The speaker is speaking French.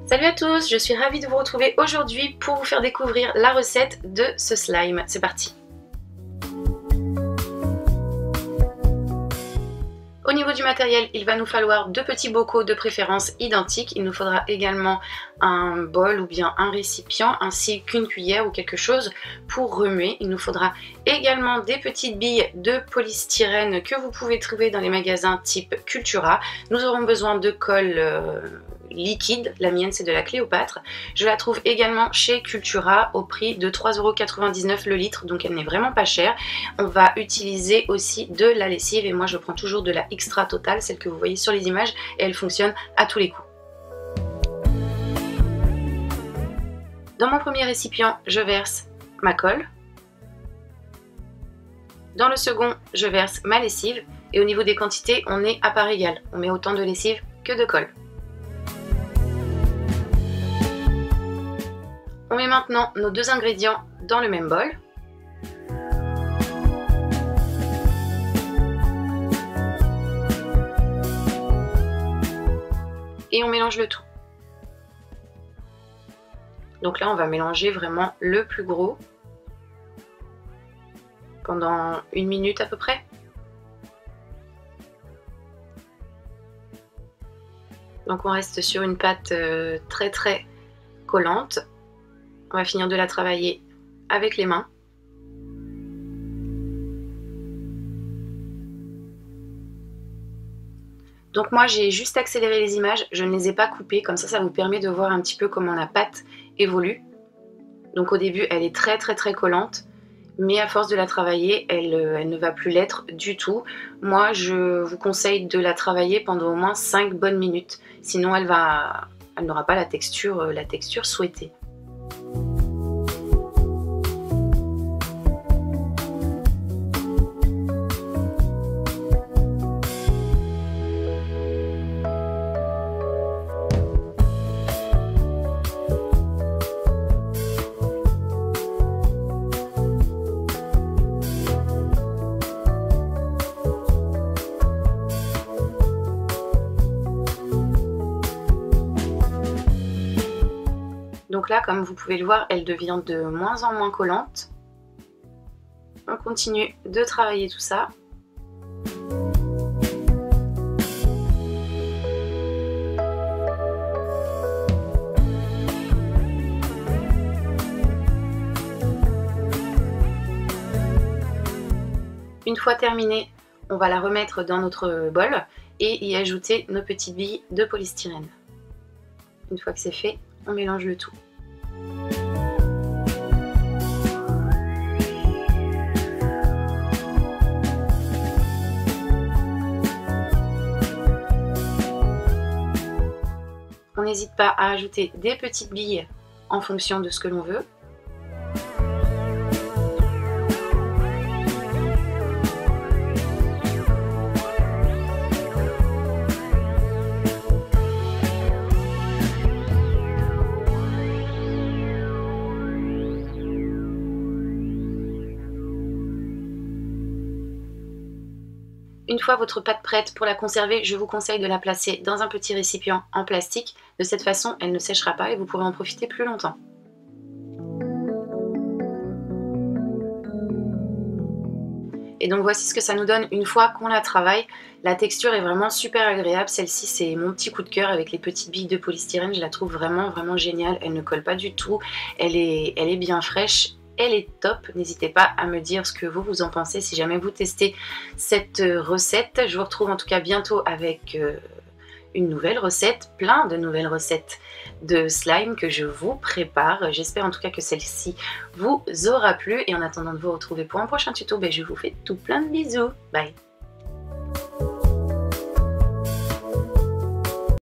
Salut à tous, je suis ravie de vous retrouver aujourd'hui pour vous faire découvrir la recette de ce slime. C'est parti! Au niveau du matériel, il va nous falloir 2 petits bocaux de préférence identiques. Il nous faudra également un bol ou bien un récipient ainsi qu'une cuillère ou quelque chose pour remuer. Il nous faudra également des petites billes de polystyrène que vous pouvez trouver dans les magasins type Cultura. Nous aurons besoin de colle liquide, la mienne c'est de la Cléopâtre. Je la trouve également chez Cultura au prix de 3,99 € le litre, donc elle n'est vraiment pas chère. On va utiliser aussi de la lessive et moi je prends toujours de la Extra Total, celle que vous voyez sur les images, et elle fonctionne à tous les coups. Dans mon premier récipient, je verse ma colle. Dans le second, je verse ma lessive et au niveau des quantités, on est à part égale. On met autant de lessive que de colle. On met maintenant nos 2 ingrédients dans le même bol. Et on mélange le tout. Donc là, on va mélanger vraiment le plus gros pendant 1 minute à peu près. Donc on reste sur une pâte très collante. On va finir de la travailler avec les mains. Donc moi j'ai juste accéléré les images, je ne les ai pas coupées, comme ça vous permet de voir un petit peu comment la pâte évolue. Donc au début elle est très collante, mais à force de la travailler, elle ne va plus l'être du tout. Moi je vous conseille de la travailler pendant au moins 5 bonnes minutes, sinon elle n'aura pas la texture souhaitée. Donc là, comme vous pouvez le voir, elle devient de moins en moins collante. On continue de travailler tout ça. Une fois terminé, on va la remettre dans notre bol et y ajouter nos petites billes de polystyrène. Une fois que c'est fait, on mélange le tout. On n'hésite pas à ajouter des petites billes en fonction de ce que l'on veut. Une fois votre pâte prête pour la conserver, je vous conseille de la placer dans un petit récipient en plastique. De cette façon, elle ne séchera pas et vous pourrez en profiter plus longtemps. Et donc voici ce que ça nous donne une fois qu'on la travaille. La texture est vraiment super agréable. Celle-ci, c'est mon petit coup de cœur avec les petites billes de polystyrène. Je la trouve vraiment géniale. Elle ne colle pas du tout. Elle est bien fraîche. Elle est top, n'hésitez pas à me dire ce que vous en pensez si jamais vous testez cette recette. Je vous retrouve en tout cas bientôt avec une nouvelle recette, plein de nouvelles recettes de slime que je vous prépare. J'espère en tout cas que celle-ci vous aura plu et en attendant de vous retrouver pour un prochain tuto, je vous fais tout plein de bisous. Bye!